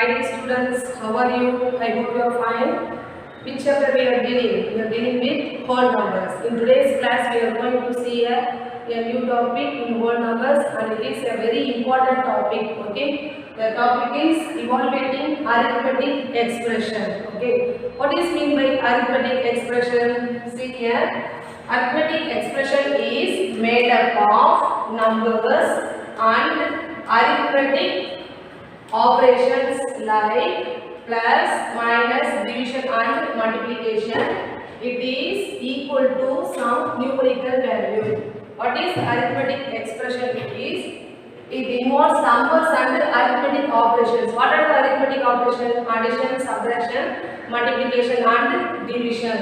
My dear students, how are you? I hope you are fine. Which chapter we are dealing? We are dealing with whole numbers. In today's class, we are going to see a new topic in whole numbers, and it is a very important topic. Okay, the topic is evaluating arithmetic expression. Okay, what is mean by arithmetic expression? See here, arithmetic expression is made up of numbers and arithmetic operations like plus, minus, division and multiplication. It is equal to some numerical value. What is arithmetic expression? It involves numbers and arithmetic operations. What are the arithmetic operations? Addition, subtraction, multiplication and division.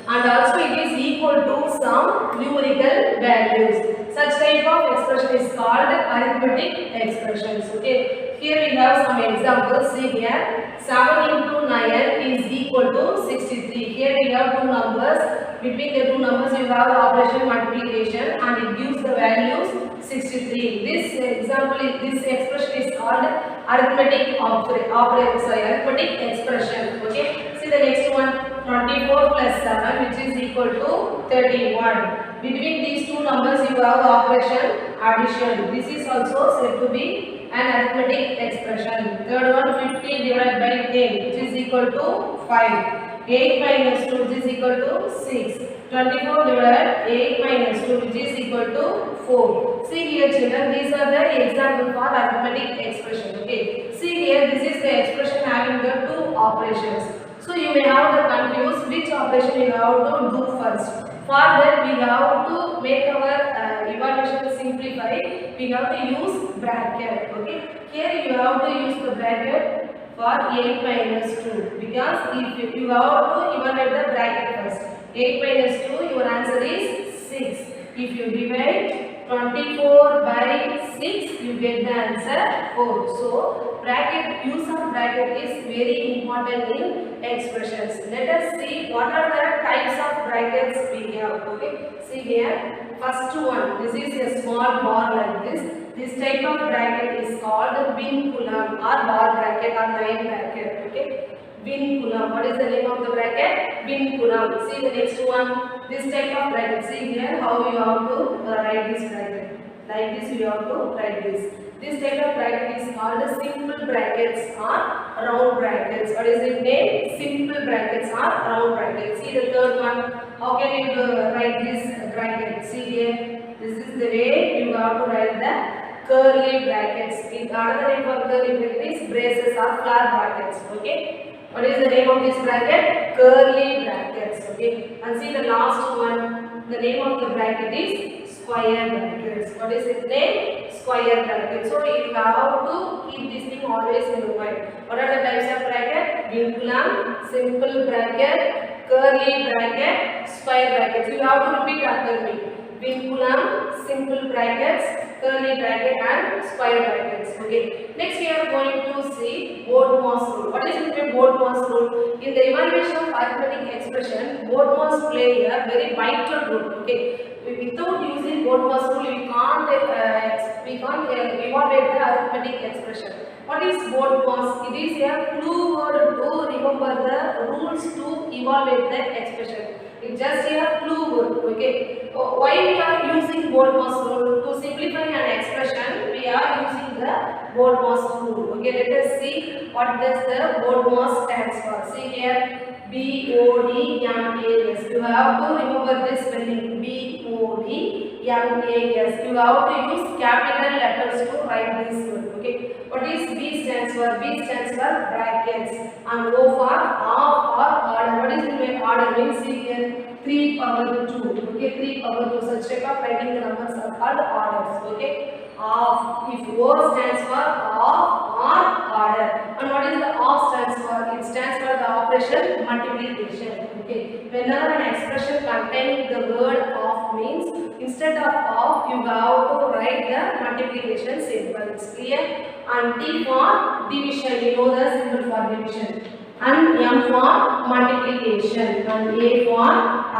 And also it is equal to some numerical values. Such type of expression is called arithmetic expressions. Okay. Here we have some examples. See here, 7 into 9 is equal to 63. Here we have two numbers. Between the two numbers you have the operation multiplication and it gives the values 63. This expression is called arithmetic arithmetic expression. Okay. See the next one, 24 plus 7 which is equal to 31. Between these two numbers you have the operation addition. This is also said to be an arithmetic expression. Third one, 50 divided by 10 which is equal to 5. 8 minus 2 which is equal to 6. 24 divided 8 minus 2 which is equal to 4. See here children, these are the example for arithmetic expression. Okay. See here, this is the expression having the two operations. So you may have the confused which operation you have to do first. For that we have to make our evaluation simplify. We have to use bracket. Okay. Here you have to use the bracket for 8 minus 2 because if you have to evaluate the bracket first. 8 minus 2, your answer is 6. If you divide 24 by 6, you get the answer 4. So bracket, use of bracket is very important in expressions. Let us see what are the types of brackets we have. Okay. See here, first one, this is a small bar like this. This type of bracket is called vinculum or bar bracket or line bracket. Okay. Vinculum. What is the name of the bracket? Vinculum. See the next one. This type of bracket. See here how you have to write this bracket. Like this you have to write this. This type of bracket is called simple brackets or round brackets. What is it name? Simple brackets or round brackets. See the third one. How can you write this bracket? See here. This is the way you have to write the curly brackets. Another name for curly bracket is braces or flower brackets. Okay. What is the name of this bracket? Curly brackets. Okay. And see the last one. The name of the bracket is square brackets. What is its name? Square bracket. So you have to keep this thing always in your mind. What are the types of bracket? Vinculum, simple bracket, curly bracket, square brackets. You have to repeat after me. Vinculum, simple brackets, curly bracket and square brackets. Okay. Next we are going to see Bode-Morse rule. What is it by Bode-Morse rule? In the evaluation of arithmetic expression, Bode-Morse play a very vital role. Okay. Without using Bode-Morse rule, we can't evaluate the arithmetic expression. What is Bode-Morse? It is a clue word to remember the rules to evaluate the expression. It's just a clue word. Okay. Why we are using Bode-Morse rule? To simplify an expression, we are using the Bode-Morse rule. Okay. Let us see what does the Bode-Morse stands for. See here. B-O-D-M-A-S. You have to remember this spelling. B-O-D-M-A-S. You have to use capital letters to write this word. Okay. What is B stands for? B stands for brackets. And O for half or order. What is the order? Means here 3 power 2. Okay. 3 power 2. Such type of writing the numbers are called orders. Okay. Half. If O stands for half or order. And what is the half stands for? It stands for the operation multiplication. Okay. Whenever an expression containing the word half means instead of half you have to write the multiplication symbol. It's clear. And D for division. You know the symbol for division. And M for multiplication. And A for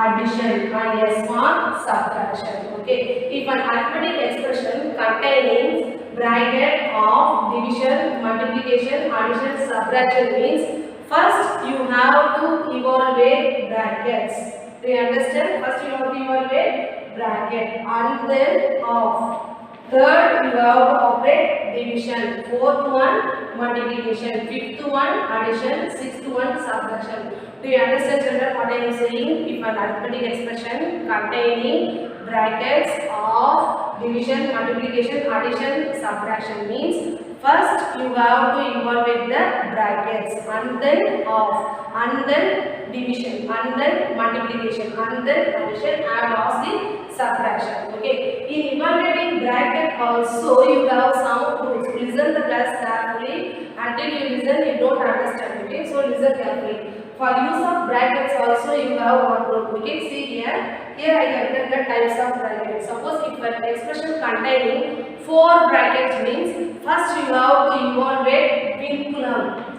addition. And S for subtraction. Okay. If an arithmetic expression containing bracket of division, multiplication, addition, subtraction means first you have to evaluate brackets. Do you understand? First you have to evaluate bracket and then of. Third you have to operate division. Fourth one multiplication. Fifth one addition. Sixth one subtraction. Do you understand, children, what I am saying? If an arithmetic expression containing brackets of division, multiplication, addition, subtraction means first you have to evaluate the brackets and then of and then division and then multiplication and then addition and lastly subtraction. Okay. In evaluating bracket also you have some rules. Listen the class carefully. Until you listen you don't understand. Okay. So listen carefully. For use of brackets also you have one rule. Okay. See here. Here I have written the types of brackets. Suppose if an expression containing 4 brackets means first you have to evaluate vinculum.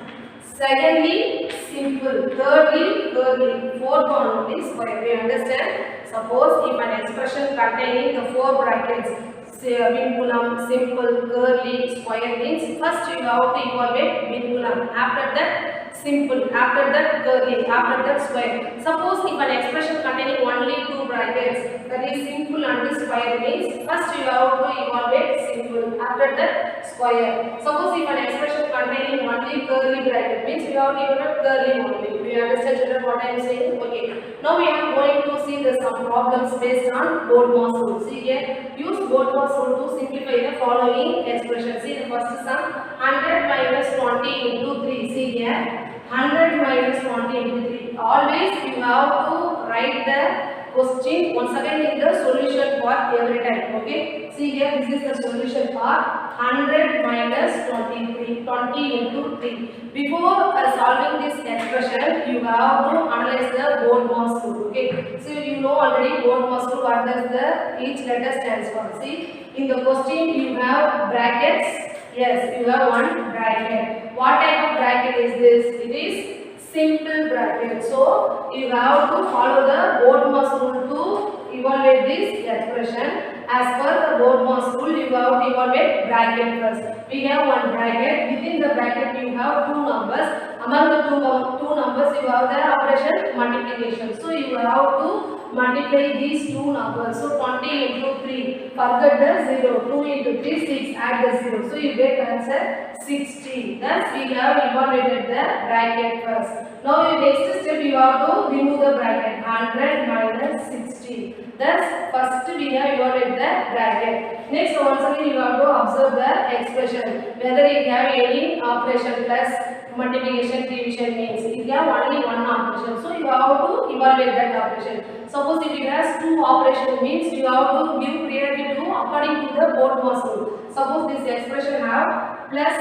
Secondly, simple. Thirdly, curly. Fourth one is square. We understand? Suppose if an expression containing the 4 brackets, say vinculum, simple, curly, square means first you have to evaluate vinculum. After that, simple. After that, curly. After that, square. Suppose if an expression containing only 2 brackets, that is simple and square means first you have to evaluate simple. After that, square. Suppose if an expression containing only curly bracket means you have to evaluate curly only. Do you understand, children, what I am saying? Okay. Now we are going to see some problems based on Bode-Moss rule. See here. Use Bode-Moss rule to simplify the following expression. See the first sum 100 minus 20 into 3. See here. 100 minus 20 into 3. Always you have to write the question once again in the solution part every time. Okay. See here, this is the solution part. 100 minus 23. 20 into 3. Before solving this expression, you have to analyze the Bode-Moss rule. Okay. So you know already Bode-Moss rule. What does the each letter stands for? See, in the question you have brackets. Yes, you have one bracket. What type of bracket is this? It is simple bracket. So you have to follow the Bode-Moss rule to evaluate this expression. As per the Bode-Moss rule, you have to evaluate bracket first. We have one bracket. Within the bracket, you have 2 numbers. Among the two numbers, you have the operation multiplication. So you have to multiply these 2 numbers. So 20 into 3. Forget the 0. 2 into 3, 6. Add the 0. So you get answer 60. Thus we have evaluated the bracket first. Now in next step you have to remove the bracket. 100 minus 60. Thus first we have evaluated the bracket. Next once again you have to observe the expression. Whether it have any operation plus multiplication, division means it have only one operation. So you have to evaluate that operation. Suppose if it has 2 operation means you have to give priority to according to the Bode-Moss rule. Suppose this expression have plus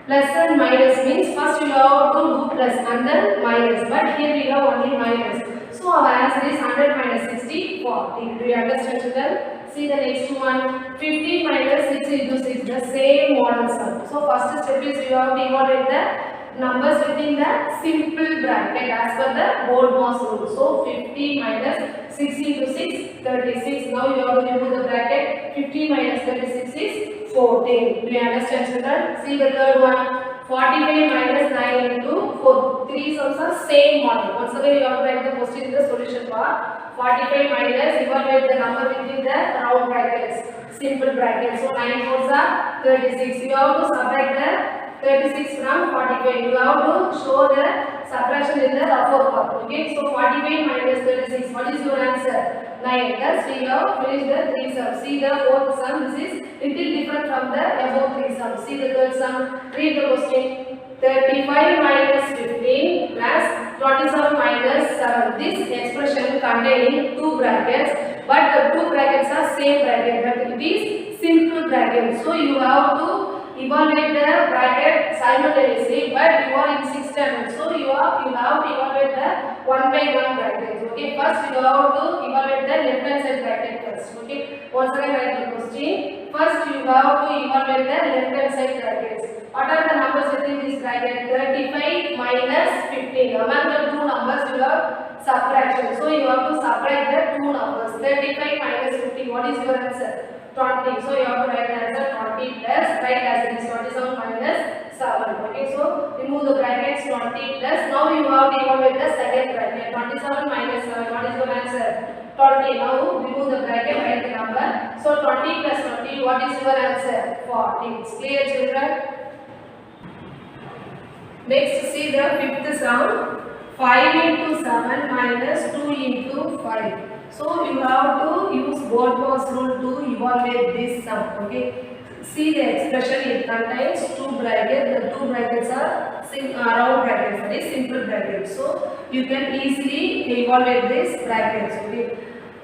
and minus means first you have to do plus and then minus, but here we have only minus. So our answer is 100 minus 60, 40. Do you understand, children? See the next one. 50 minus 6 into 6, the same model sum. So first step is you have to evaluate the numbers within the simple bracket as per the Bode-Moss rule. So 50 minus 6 into 6, 36. Now you have to remove the bracket. 50 minus 36 is 14. Do you understand, children? See the third one. 45 minus 9 into 4. 3 sums are same model. Once again you have to write the question in the solution part. 45 minus, evaluate the number within the round brackets, simple brackets. So 9 fours are 36. You have to subtract the 36 from 45. You have to show the subtraction in the upper part. Okay. So 45 minus 36. What is your answer? 9. Thus we have finished the 3 sums. See the fourth sum. This is little different from the above 3 sums. See the third sum. Read the question. 35 minus 15 plus 27 minus 7. This expression containing 2 brackets, but the 2 brackets are same bracket, but it is simple bracket. So you have to evaluate the bracket simultaneously, but you are in 6th standard. So you have to evaluate the 1 by 1 brackets. Okay, first you have to evaluate the left hand side bracket first. Okay, once again write the question. First you have to evaluate the left hand side brackets. What are the numbers within this bracket? 35 minus 15. Among the 2 numbers you have subtraction. So you have to subtract the 2 numbers. 35 minus 15. What is your answer? 20. So you have to write answer 20 plus, write as it is 27 minus 7. Okay, so remove the brackets 20 plus. Now you have to evaluate the second bracket. 27 minus 7. What is your answer? 20. Now remove the bracket, write the number. So 20 plus 20. What is your answer? 40. It's clear, children? Next, see the fifth sum. 5 into 7 minus 2 into 5. So you have to use Bode-Morse rule to evaluate this sum. Okay. See the expression, it contains two brackets. The two brackets are round brackets, that is simple brackets. So you can easily evaluate these brackets. Okay.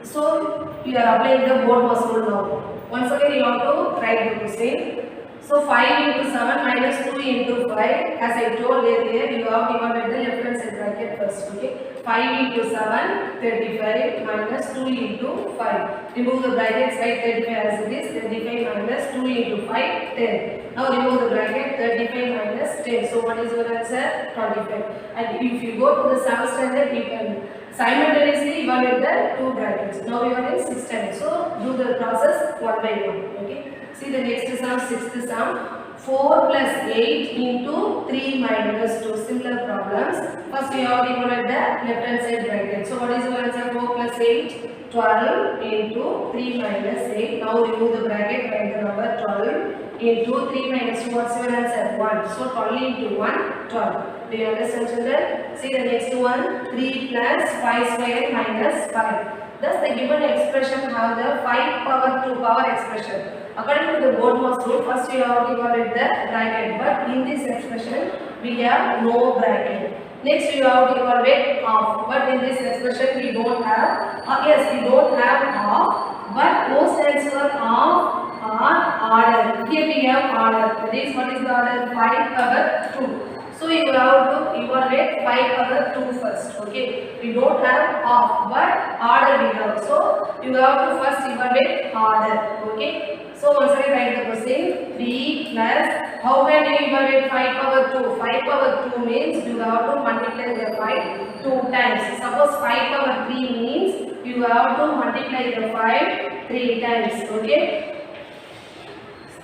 So you are applying the Bode-Morse rule now. Once again you have to write the question. So 5 into 7 minus 2 into 5. As I told earlier, you have to evaluate the left hand side bracket first. Okay. 5 into 7, 35 minus 2 into 5. Remove the brackets, write 35 as it is. 35 minus 2 into 5, 10. Now remove the bracket, 35 minus 10. So what is your answer? 25. And if you go to the 7th standard, you can simultaneously evaluate the two brackets. Now you are in 6th standard. So do the process one by one. Okay. See the next sum, 6th sum. 4 plus 8 into 3 minus 2. Similar problems. First we have to evaluate the left hand side bracket. So what is your answer? 4 plus 8, 12 into 3 minus 8. Now remove the bracket, write the number 12 into 3 minus 2. What's your answer? 1. So 12 into 1, 12. Do you understand, children? See the next one. 3 plus 5 square minus 5. Thus the given expression have the 5 power 2 power expression. According to the Bode-Morse rule, first you have to evaluate the bracket, but in this expression we have no bracket. Next you have to evaluate half, but in this expression we don't have. Yes, we don't have half, but O stands for half or order. Here we have order. That is, what is the order? 5 power 2. So you have to evaluate 5 power 2 first. Okay. We don't have half, but order we have. So you have to first evaluate order. Okay. So once again write the question. 3 plus, how can you evaluate 5 power 2? 5 power 2 means you have to multiply the 5 2 times. Suppose 5 power 3 means you have to multiply the 5 3 times. Okay.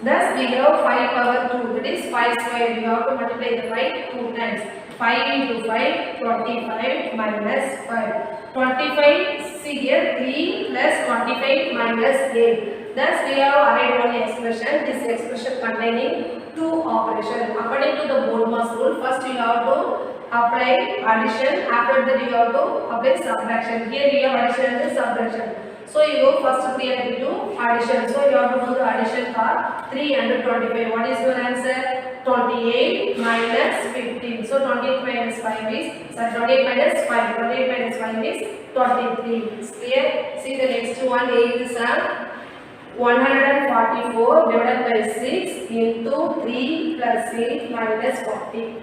Thus we have 5 power 2, that is 5 square. You have to multiply the 5 2 times. 5 into 5, 25 minus 5. 25, see here 3 plus 25 minus 8. Thus we have arrived one expression. This expression containing two operations. According to the Bode-Morse rule, first you have to apply addition. After that you have to apply subtraction. Here we have addition and subtraction. So you go first 3 and 2 addition. So you have to do the addition part. 3 and 25. What is your answer? 28 minus 15. So 28 minus 5 is, 28 minus 5. 28 minus 5 is 23. It's clear? See the next one, 8th sum. 144 divided by 6 into 3 plus 8 minus 40.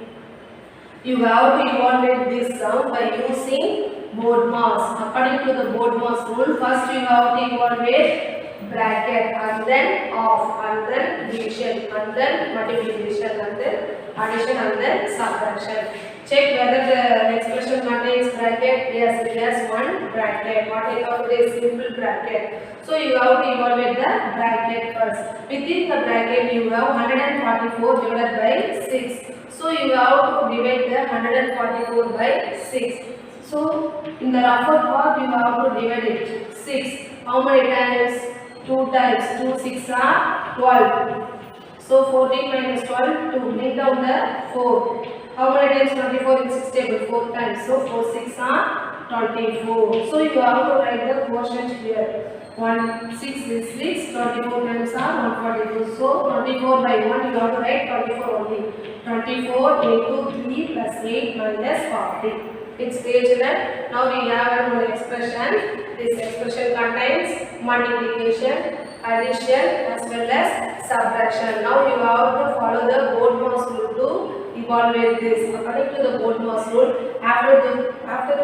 You have to evaluate this sum by using Bode-Morse. According to the Bode-Morse rule, first you have to evaluate bracket and then off and then division and then multiplication and then addition and then subtraction. Check whether the expression contains bracket. Yes, it has one bracket. What is called a simple bracket. So you have to evaluate the bracket first. Within the bracket you have 144 divided by 6. So you have to divide the 144 by 6. So in the upper part you have to divide it. 6. How many times? 2 times. 2 6 are 12. So 14 minus 12, 2. Bring down the 4. How many times 24 in 6 table? 4 times. So 4 6 are 24. So you have to write the quotient here. 1 6 is 6. 24 times are 142. So 24 by 1 you have to write 24 only. 24 into 3 plus 8 minus 40. It's clear, children. Now we have one expression. This expression contains multiplication, addition as well as subtraction. Now you have to follow the Bode-Morse rule to evaluate this. According to the Bode-Morse rule, after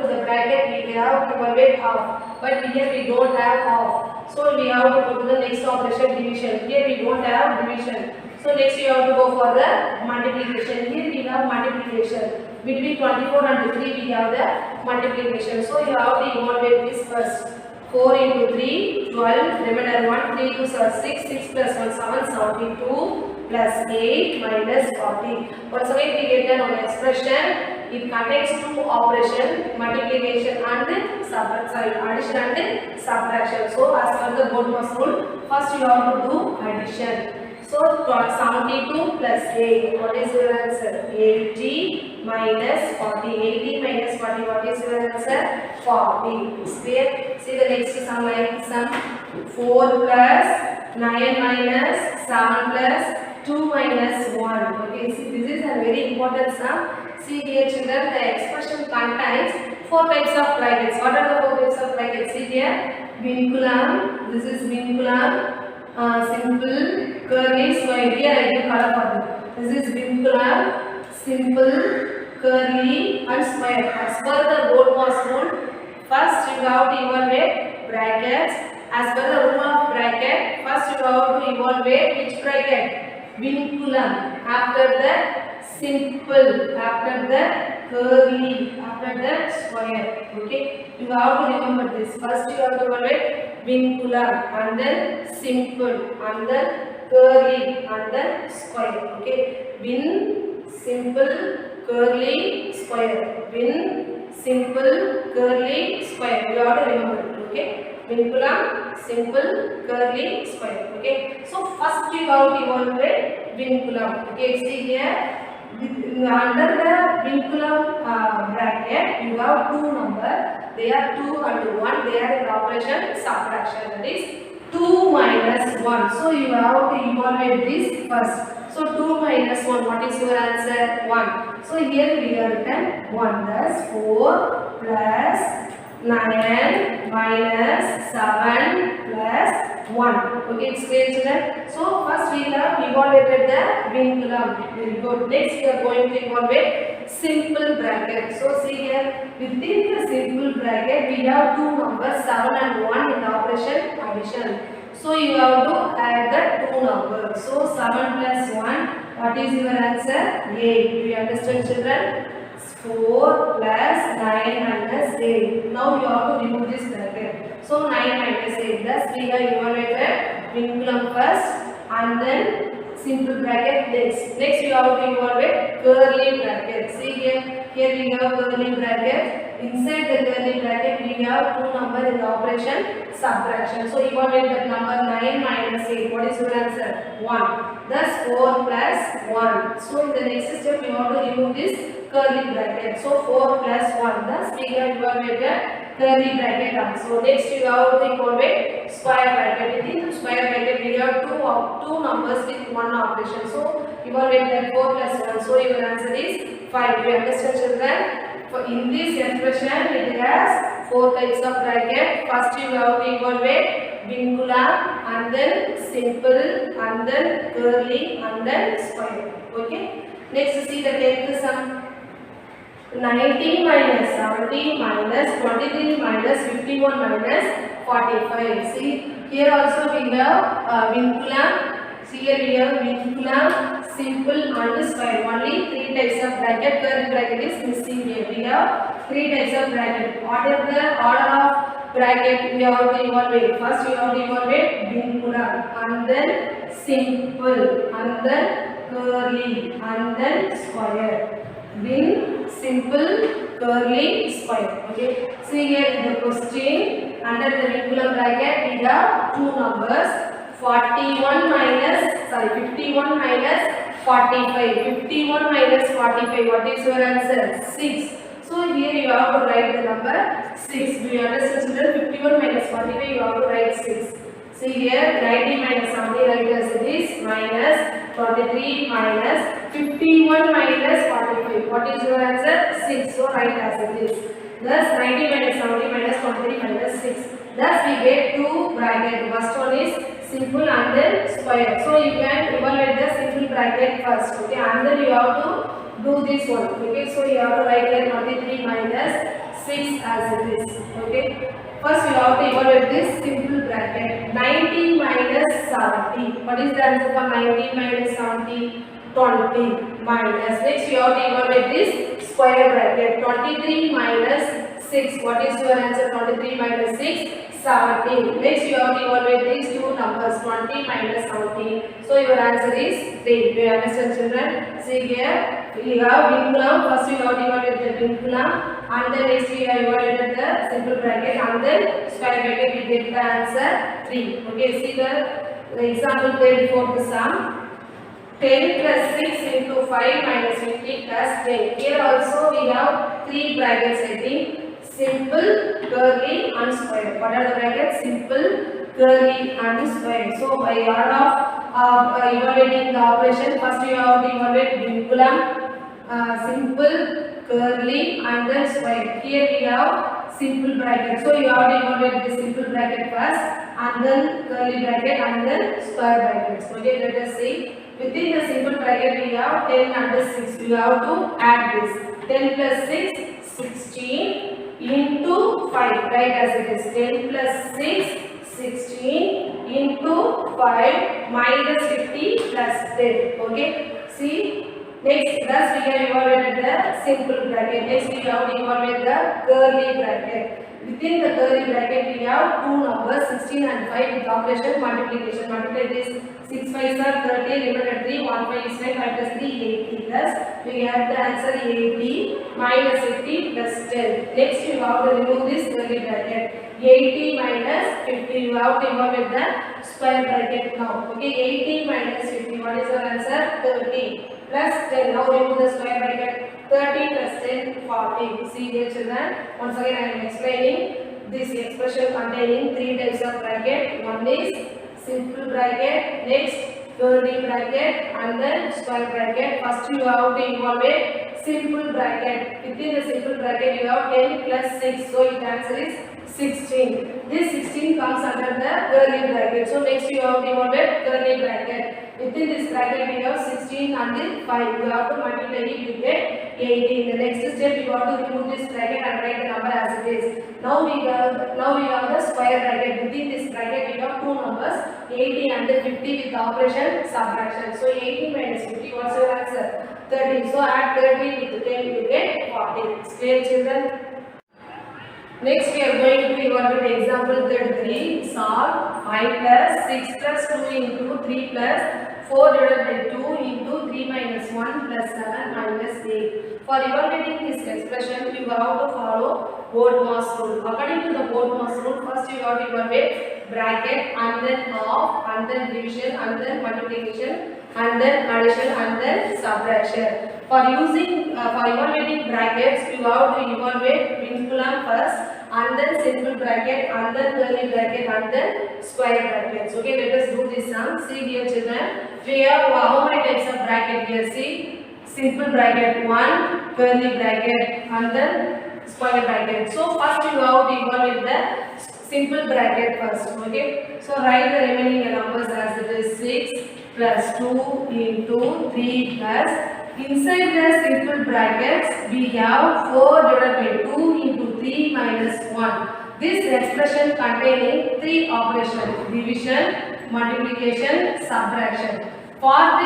the bracket we have to evaluate half, but here we don't have half. So we have to go to the next operation, division. Here we don't have division. So next you have to go for the multiplication. Here we have multiplication. Between 24 and 3 we have the multiplication. So you have to evaluate this first. 4 into 3, 12, remainder 1, 3 2 are 6, 6 plus 1, 7, 72 plus 8 minus 40. Once again we get an expression, it contains two operations, multiplication and addition and subtraction. So as per the BODMAS rule, first you have to do addition. So 72 plus 8, what is your answer? 80 minus 40. 80 minus 40, what is your answer? 40. Is clear? See the next sum like sum. 4 plus 9 minus 7 plus 2 minus 1. Okay, see this is a very important sum. See here children, the expression contains 4 types of brackets. What are the 4 types of brackets? See here, vinculum, this is vinculum. Simple, curly, square. Here I give color for this. This is vinculum, simple, curly and square. As per the BODMAS rule, first you have to evaluate brackets. As per the rule of bracket, first you have to evaluate which bracket? Vinculum. After that, simple. After that, curly. After that, square. Okay. You have to remember this. First you have to evaluate vinculum and then simple and then curly and then square. Okay. Vin, simple, curly, square. Vin, simple, curly, square. You have to remember. Okay. Vinculum, simple, curly, square. Okay. So first you have to evaluate vinculum. Okay. See here. Under the vinculum bracket, you have two numbers. They are 2 and 1. They are in operation subtraction. That is 2 minus 1. So you have to evaluate this first. So 2 minus 1. What is your answer? 1. So here we have written 1. Thus 4 plus 9 minus 7 plus 1. Okay, it's clear children. So first we have evaluated the vinculum. Very good. Next we are going to evaluate simple bracket. So see here, within the simple bracket we have two numbers 7 and 1 in the operation addition. So you have to add the two numbers. So 7 plus 1, what is your answer? 8. Do you understand children? 4 plus 9 minus 8. Now you have to remove this bracket. So 9 minus 8. Thus we have evaluated vinculum first and then simple bracket next. Next you have to evaluate curly bracket. See here we have curly bracket. Inside the curly bracket we have two numbers in the operation subtraction. So evaluate that number 9 minus 8. What is your answer? 1. Thus 4 plus 1. So in the next step you have to remove this curly bracket. So 4 plus 1. Thus we have evaluated curly bracket also. Next you have to evaluate square bracket. Within the square bracket we have two numbers with one operation. So evaluate that 4 plus 1. So your answer is 5. Do you understand children? For in this expression it has 4 types of bracket. First you have to evaluate vinculum and then simple and then curly and then square. Okay. Next see the 10th sum. 90 minus 70 minus 23 minus 51 minus 45. See here also we have vinculum. See here we have vinculum, simple and square. Only 3 types of bracket. Curly bracket is missing here. We have 3 types of bracket. What is the order of bracket we have to evaluate? First we have to evaluate vinculum and then simple and then curly and then square. Vin, simple, curly, square. Okay. See here in the question, under the vinculum bracket we have two numbers. 51 minus 45. 51 minus 45. What is your answer? 6. So here you have to write the number 6. Do you understand children? 51 minus 45 you have to write 6. See here 90 minus 70 write as it is minus 43 minus 51 minus 45. What is your answer? 6. So write as it is. Thus 90 minus 70 minus 43 minus 6. Thus we get two brackets. First one is simple and then square. So you can evaluate the simple bracket first. Okay, and then you have to do this one. Okay, so you have to write here 23 minus 6 as it is. Okay, first you have to evaluate this simple bracket. 90 minus 70. What is the answer for 90 minus 70? 20 minus. Next you have to evaluate this square bracket. 23 minus 6. What is your answer? 23 minus 6, 17. Next you have to evaluate these two numbers, 20 minus 17. So your answer is 3. Do you understand, children? See here. We have vinculum. First you have to evaluate the vinculum, and then next we have evaluated the simple bracket, and then square bracket. We get the answer 3. Okay. See the example 34th sum. 10 plus 6 into 5 minus 50 plus 10. Here also we have 3 brackets, I think. Simple, curly and square. What are the brackets? Simple, curly and square. So by order of evaluating the operation, first you have to evaluate vinculum, simple, curly and then square. Here we have simple bracket. So you have to evaluate the simple bracket first, and then curly bracket, and then square brackets. Okay, let us see. Within the simple bracket we have 10 and 6. You have to add this. 10 plus 6, 16 into 5. Right as it is. 10 plus 6, 16 into 5 minus 50 plus 10. Okay. See. Next, thus we have evaluated the simple bracket. Next, we have to evaluate the curly bracket. Within the curly bracket, we have two numbers, 16 and 5 with operation multiplication. Multiply this. 6 5s are 30, remainder 3, 1 5 is 5, 5 plus 3, 80. Thus, we have the answer 80 minus 50 plus 10. Next, you have to remove this curly bracket. 80 minus 50. You have to evaluate the square bracket now. Okay, 80 minus 50. What is your answer? 30. Plus 10. Now remove the square bracket. 30 plus 10, 40. See here, children. Once again, I am explaining this expression containing 3 types of bracket. One is simple bracket, next curly bracket, and then square bracket. First, you have to evaluate simple bracket. Within the simple bracket, you have 10 plus 6. So, its answer is 16. This 16 comes under the curly bracket. So, next you have to evaluate curly bracket. Within this bracket we have 16 and 5. You have to multiply it, you get 18. The next step you have to remove this bracket and write the number as it is. Now we have the square bracket. Within this bracket we have two numbers, 80 and 50 with operation subtraction. So 80 minus 50, what's your answer? 30. So add 30 with 10 you get 40. Clear, children? Next we are going to evaluate example 33. Solve 5 plus 6 plus 2 into 3 plus 4 divided by 2 into 3 minus 1 plus 7 minus 8. For evaluating this expression, you have to follow Bode-Moss rule. According to the Bode-Moss rule, first you have to evaluate bracket, and then half, and then division, and then multiplication, and then addition, and then subtraction. For evaluating brackets, you have to evaluate vinculum first, and then simple bracket, and then curly bracket, and then square brackets. Okay, let us do this sum. See here, children. We have how many types of bracket here? See, simple bracket 1, curly bracket, and then square bracket. So first you have to evaluate the simple bracket first. Okay, so write the remaining numbers as it is 6 plus 2 into 3 plus. Inside the simple brackets, we have 4 divided by 2 into 3 minus 1. This expression containing 3 operations: division, multiplication, subtraction. For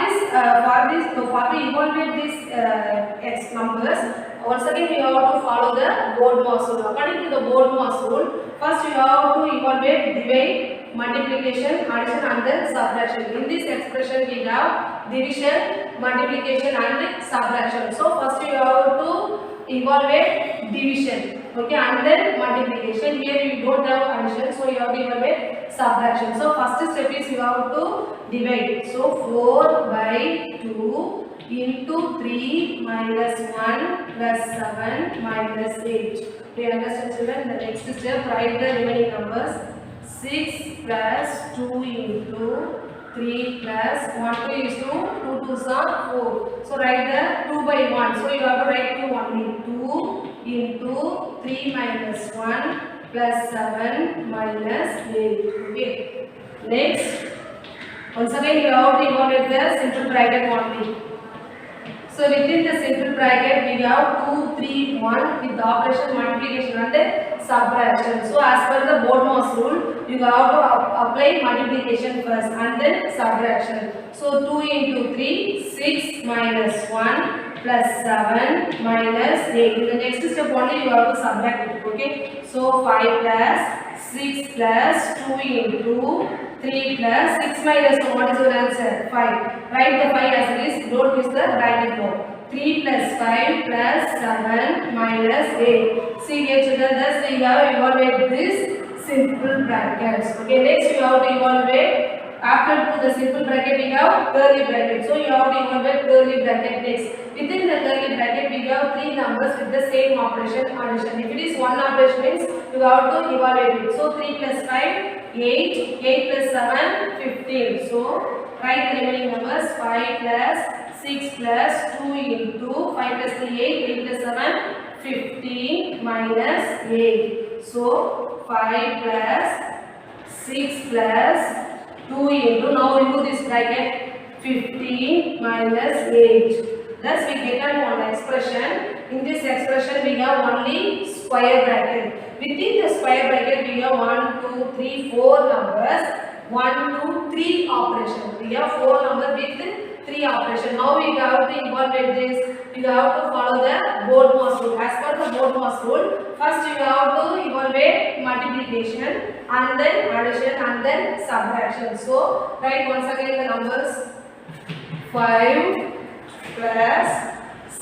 to evaluate these x numbers, once again we have to follow the Bode-Moss rule. According to the Bode-Moss rule, first you have to evaluate divide, multiplication, addition, and then subtraction. In this expression we have division, multiplication, and subtraction. So first you have to evaluate division. Okay, and then multiplication. Here you don't have addition, so you have to evaluate subtraction. So first step is you have to divide. So 4 by 2 into 3 minus 1 plus 7 minus 8. Do you understand, children? The next step, write the remaining numbers. 6 plus 2 into 3 plus 1 2 is 2, 2 2s are 4. So write the 2 by 1. So you have to write 2 only. 2 into 3 minus 1 plus 7 minus 8. Okay. Next, once again you have to evaluate the simple bracket only. So within the simple bracket we have 2, 3, 1 with the operation multiplication and subtraction. So as per the BODMAS rule, you have to apply multiplication first and then subtraction. So 2 into 3, 6 minus 1 plus 7 minus 8. In the next step only you have to subtract it. Okay. So 5 plus 6 plus 2 into 3 plus 6 minus 1. What is your answer? 5. Write the 5 as it is. Don't use the bracket now. 3 plus 5 plus 7 minus 8. See here children, thus we have evaluate this simple brackets. Okay, next you have to evaluate. After the simple bracket we have curly bracket. So you have to evaluate curly bracket next. Within the curly bracket we have 3 numbers with the same operation addition. If it is one operation means you have to evaluate it. So 3 plus 5, 8, 8 plus 7, 15. So write the remaining numbers. 5 plus 6 plus 2 into 5 plus 3, 8, 8 plus 7, 15 minus 8. So 5 plus 6 plus 2 into, now remove this bracket, 15 minus 8. Thus we get one expression. In this expression we have only square bracket. Within the square bracket we have 1, 2, 3, 4 numbers. 1, 2, 3 operation. We have 4 numbers with 3 operation. Now we have to evaluate this. You have to follow the BODMAS rule. As per the BODMAS rule, first you have to evaluate multiplication and then addition and then subtraction. So write once again the numbers. 5 plus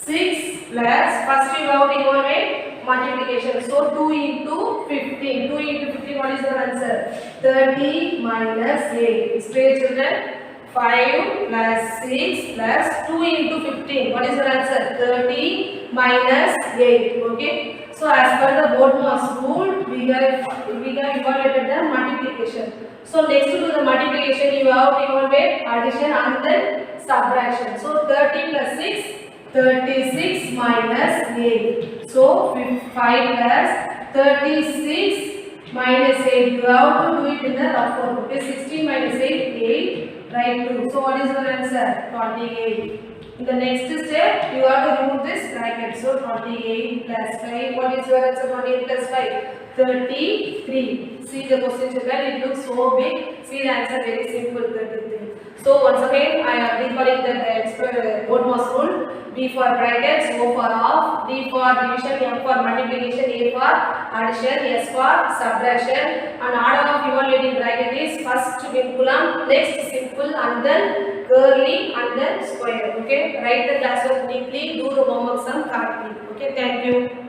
6 plus, first you have to evaluate multiplication. So 2 into 15. 2 into 15, what is your answer? 30 minus 8. Explain children. 5 plus 6 plus 2 into 15. What is your answer? 30 minus 8. Okay. So as per the BODMAS rule, we have evaluated the multiplication. So next to do the multiplication, you have to evaluate addition and then subtraction. So 30 plus 6, 36 minus 8. So 5 plus 36 minus 8. You have to do it in the rough form. Okay. 16 minus 8, 8. Write 2. So what is your answer? 28. In the next step, you have to remove this bracket. So 28 plus 5. What is your answer? 28 plus 5. 33. See the question children, it looks so big. See the answer, very simple, 33. So once again, I am recalling the BODMAS rule. B for brackets, O for half, D for division, M for multiplication, A for addition, S for subtraction. And order of evaluating bracket is first vinculum, next simple, and then curly, and then square. Okay, write the classwork neatly, do the homework sum correctly. Okay, thank you.